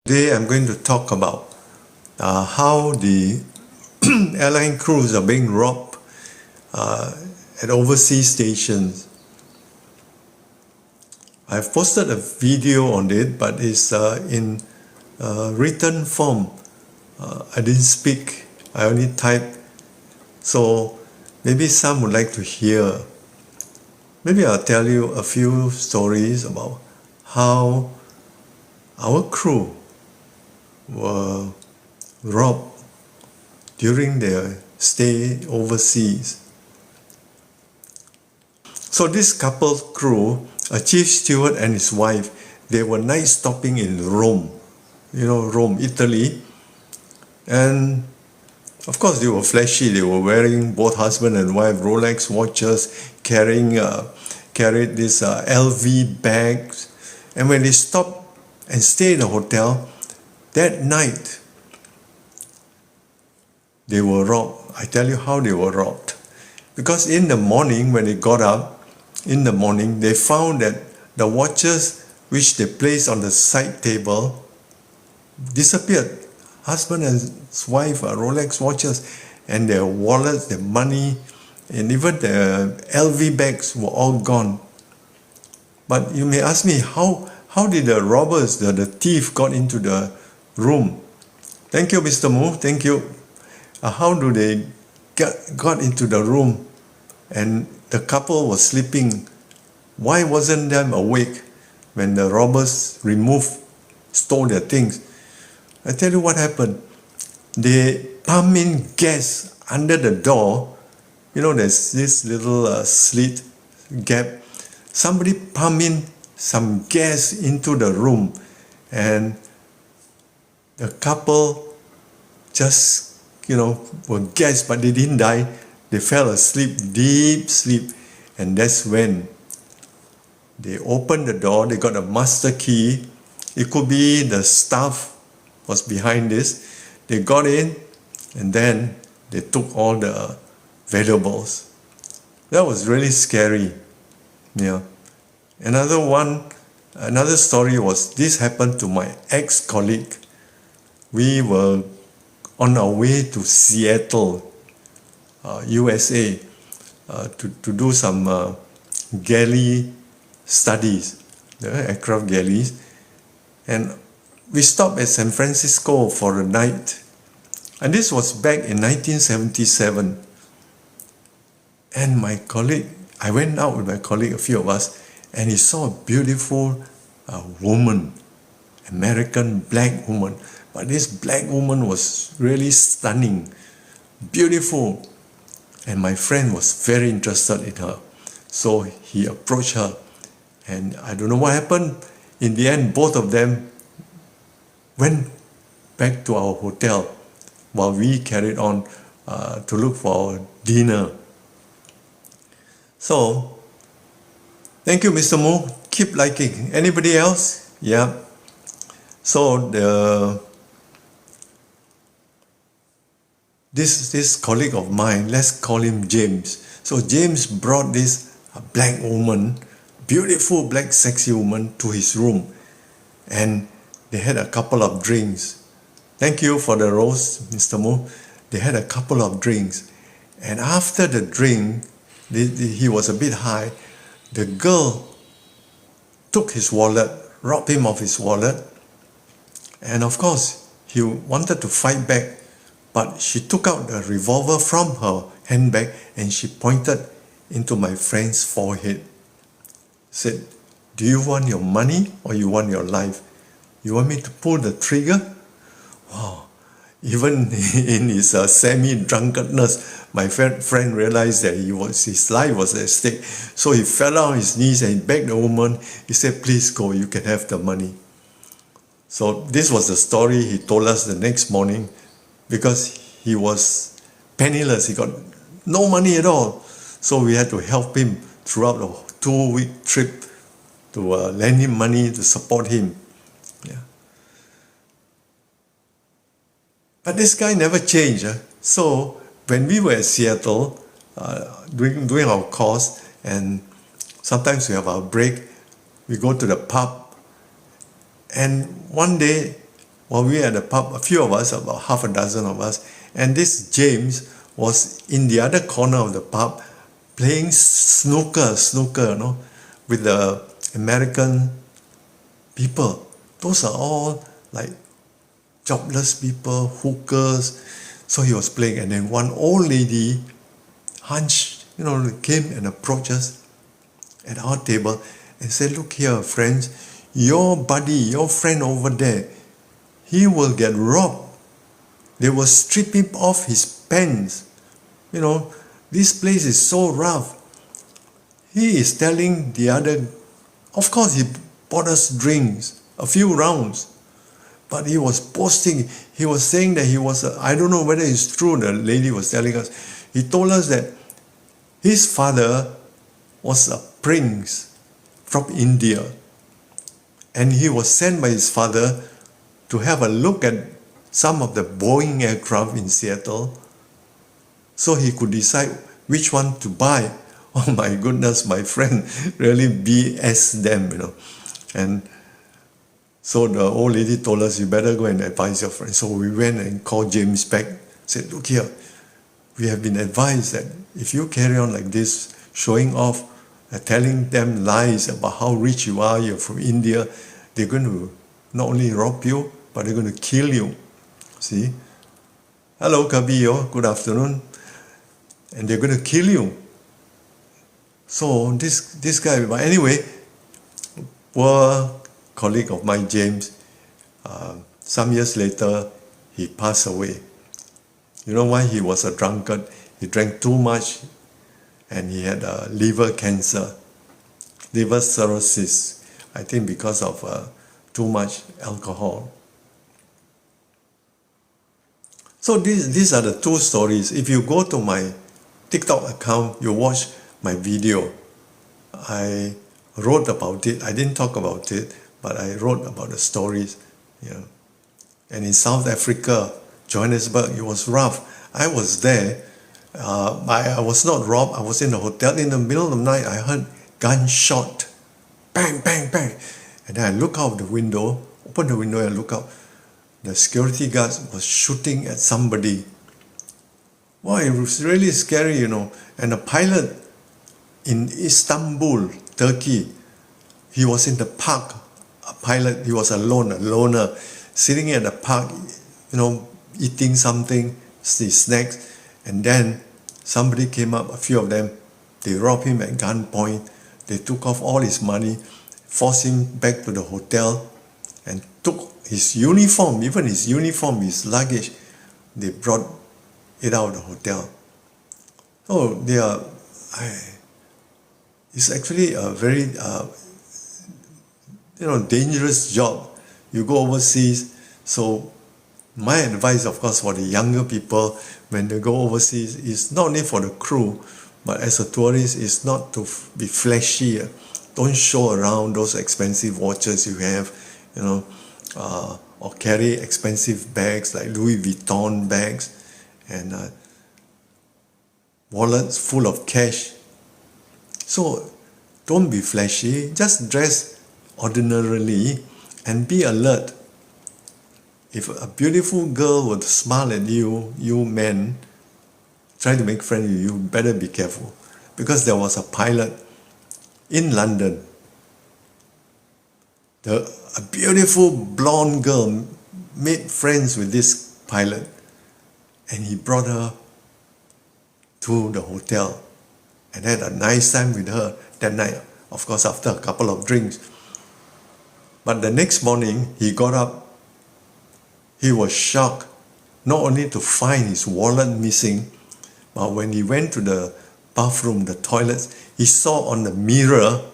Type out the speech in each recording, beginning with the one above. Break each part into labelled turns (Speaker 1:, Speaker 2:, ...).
Speaker 1: Today I'm going to talk about how the airline crews are being robbed at overseas stations. I've posted a video on it, but it's in written form. I didn't speak, I only typed. So maybe some would like to hear. Maybe I'll tell you a few stories about how our crew were robbed during their stay overseas. So this couple crew, a chief steward and his wife, they were night stopping in Rome, Rome, Italy. And of course they were flashy. They were wearing, both husband and wife, Rolex watches, carried these LV bags. And when they stopped and stayed in a hotel, that night, they were robbed. I tell you how they were robbed. Because in the morning, when they got up, in the morning, they found that the watches which they placed on the side table disappeared. Husband and wife, Rolex watches, and their wallets, their money, and even the LV bags were all gone. But you may ask me, how did the robbers, the thief, got into the room? Thank you, Mr. Mu. Thank you. How do they got into the room and the couple was sleeping? Why wasn't them awake when the robbers stole their things? I tell you what happened. They pumped in gas under the door. There's this little slit gap. Somebody pumped in some gas into the room, and the couple just, were gassed, but they didn't die. They fell asleep, deep sleep, and that's when they opened the door. They got a master key. It could be the staff was behind this. They got in, and then they took all the valuables. That was really scary. Yeah. Another story was, this happened to my ex-colleague. We were on our way to Seattle, USA, to do some galley studies, the aircraft galleys. And we stopped at San Francisco for a night. And this was back in 1977. And my colleague, I went out with my colleague, a few of us, and he saw a beautiful woman, American black woman. But this black woman was really stunning, beautiful. And my friend was very interested in her. So he approached her. And I don't know what happened. In the end, both of them went back to our hotel while we carried on to look for our dinner. So, thank you, Mr. Mo. Keep liking. Anybody else? Yeah. So this colleague of mine, let's call him James. So James brought this black woman, beautiful black sexy woman, to his room, and they had a couple of drinks. Thank you for the rose, Mr. Mo. They had a couple of drinks, and after the drink, he was a bit high. The girl took his wallet, robbed him of his wallet, and of course he wanted to fight back, but she took out the revolver from her handbag and she pointed into my friend's forehead. Said, "Do you want your money or you want your life? You want me to pull the trigger?" Wow. Even in his semi-drunkenness, my friend realized that his life was at stake. So he fell on his knees and he begged the woman. He said, "Please go, you can have the money." So this was the story he told us the next morning, because he was penniless. He got no money at all. So we had to help him throughout the 2-week trip to lend him money to support him. Yeah. But this guy never changed. So when we were at Seattle, doing our course, and sometimes we have our break, we go to the pub, and one day while we were at the pub, a few of us, about half a dozen of us, and this James was in the other corner of the pub playing snooker, with the American people. Those are all like jobless people, hookers. So he was playing, and then one old lady hunched, came and approached us at our table and said, "Look here, friends, your buddy, your friend over there, he will get robbed. They will strip him off his pants. This place is so rough." He is telling the other, of course he bought us drinks, a few rounds, but he was boasting. He was saying that he was, I don't know whether it's true, the lady was telling us. He told us that his father was a prince from India, and he was sent by his father to have a look at some of the Boeing aircraft in Seattle so he could decide which one to buy. Oh my goodness, my friend really BS them, And so the old lady told us, "You better go and advise your friend." So we went and called James back, said, "Look here, we have been advised that if you carry on like this, showing off, telling them lies about how rich you are, you're from India, they're going to not only rob you, but they're going to kill you." See? "Hello, Kabiyo, good afternoon. And they're going to kill you." So this guy, but anyway, poor colleague of mine, James, some years later, he passed away. You know why? He was a drunkard. He drank too much, and he had liver cancer, liver cirrhosis, I think because of too much alcohol. So these are the two stories. If you go to my TikTok account, you watch my video. I wrote about it. I didn't talk about it, but I wrote about the stories. And in South Africa, Johannesburg, it was rough. I was there. I was not robbed. I was in the hotel. In the middle of the night, I heard gunshot. Bang, bang, bang. And then I look out the window, open the window and look out. The security guards was shooting at somebody. Wow, it was really scary, And the pilot in Istanbul, Turkey, he was in the park. A pilot, he was a loner, sitting at the park, eating something, snacks. And then somebody came up, a few of them, they robbed him at gunpoint. They took off all his money, forced him back to the hotel, and took his uniform, even his uniform, his luggage. They brought it out of the hotel. Oh, it's actually a very, dangerous job. You go overseas. So my advice, of course, for the younger people when they go overseas is not only for the crew, but as a tourist, is not to be flashy. Don't show around those expensive watches you have, or carry expensive bags like Louis Vuitton bags and wallets full of cash. So don't be flashy, just dress ordinarily and be alert. If a beautiful girl would smile at you, you men, try to make friends with you, better be careful. Because there was a pilot in London. A beautiful blonde girl made friends with this pilot, and he brought her to the hotel and had a nice time with her that night, of course after a couple of drinks. But the next morning he got up, he was shocked not only to find his wallet missing, but when he went to the bathroom, the toilets, he saw on the mirror,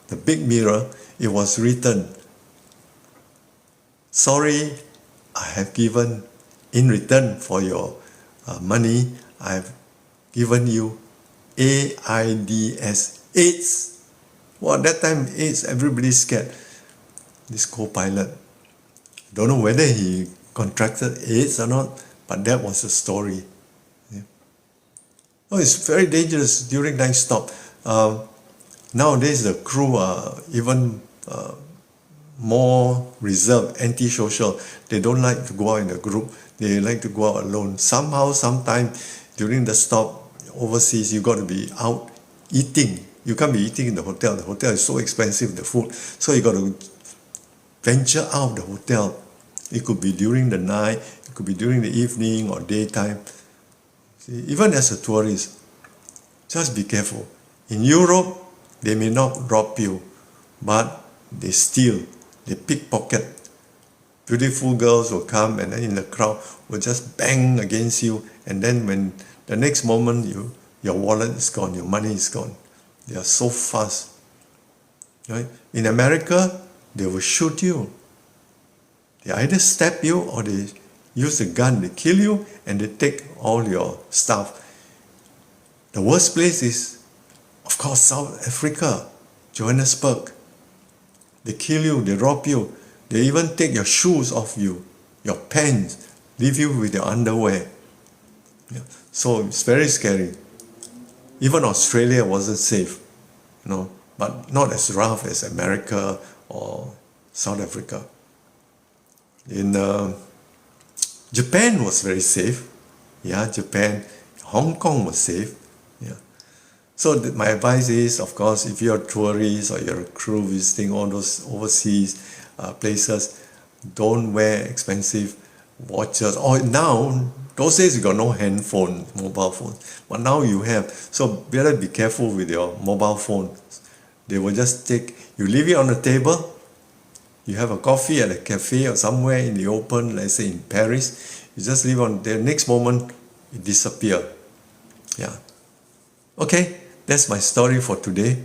Speaker 1: the big mirror, it was written, "Sorry, I have given, in return for your money, I have given you AIDS, AIDS." Well, at that time, AIDS, everybody's scared. This co-pilot, don't know whether he contracted AIDS or not, but that was the story. Oh, it's very dangerous during night stop. Nowadays, the crew are even more reserved, antisocial. They don't like to go out in a group. They like to go out alone. Somehow, sometime during the stop overseas, you got to be out eating. You can't be eating in the hotel. The hotel is so expensive, the food. So you got to venture out of the hotel. It could be during the night, it could be during the evening or daytime. See, even as a tourist, just be careful. In Europe, they may not rob you, but they steal, they pickpocket. Beautiful girls will come and then in the crowd will just bang against you, and then when the next moment your wallet is gone, your money is gone. They are so fast. Right? In America, they will shoot you. They either stab you or they use a gun, they kill you and they take all your stuff. The worst place is, of course, South Africa, Johannesburg. They kill you, they rob you, they even take your shoes off you, your pants, leave you with your underwear. Yeah. So it's very scary. Even Australia wasn't safe, but not as rough as America or South Africa. In Japan was very safe. Yeah, Japan, Hong Kong was safe. Yeah. So my advice is, of course, if you're a tourist or you're a crew visiting all those overseas places, don't wear expensive watches. Or now, those days you got no handphone, mobile phone, but now you have. So better be careful with your mobile phone. They will just you leave it on the table. You have a coffee at a cafe or somewhere in the open, let's say in Paris, you just leave on there. Next moment, it disappears. Yeah. Okay, that's my story for today.